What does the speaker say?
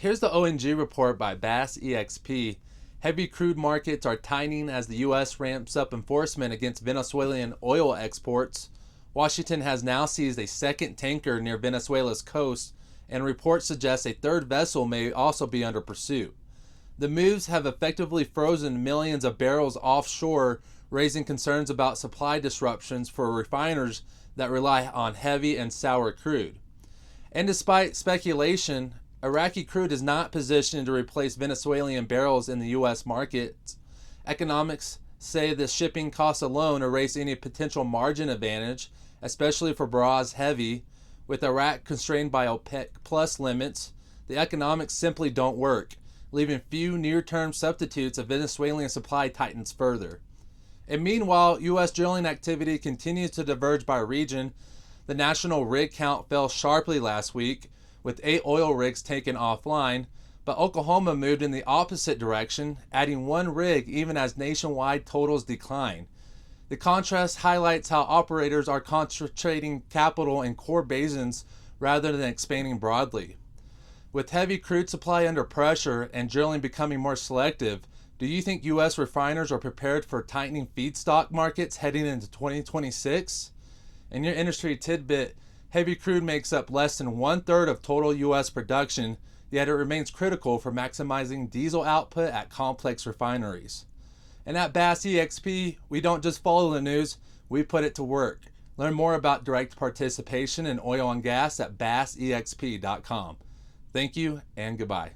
Here's the ONG report by Bass EXP. Heavy crude markets are tightening as the U.S. ramps up enforcement against Venezuelan oil exports. Washington has now seized a second tanker near Venezuela's coast, and reports suggest a third vessel may also be under pursuit. The moves have effectively frozen millions of barrels offshore, raising concerns about supply disruptions for refiners that rely on heavy and sour crude. And despite speculation, Iraqi crude is not positioned to replace Venezuelan barrels in the U.S. market. Economics say the shipping costs alone erase any potential margin advantage, especially for Brah's heavy. With Iraq constrained by OPEC plus limits, the economics simply don't work, leaving few near-term substitutes if Venezuelan supply tightens further. And meanwhile, U.S. drilling activity continues to diverge by region. The national rig count fell sharply last week, with 8 oil rigs taken offline, but Oklahoma moved in the opposite direction, adding 1 rig even as nationwide totals decline. The contrast highlights how operators are concentrating capital in core basins rather than expanding broadly. With heavy crude supply under pressure and drilling becoming more selective, do you think U.S. refiners are prepared for tightening feedstock markets heading into 2026? In your industry tidbit, heavy crude makes up less than 1/3 of total U.S. production, yet it remains critical for maximizing diesel output at complex refineries. And at Bass EXP, we don't just follow the news, we put it to work. Learn more about direct participation in oil and gas at bassexp.com. Thank you and goodbye.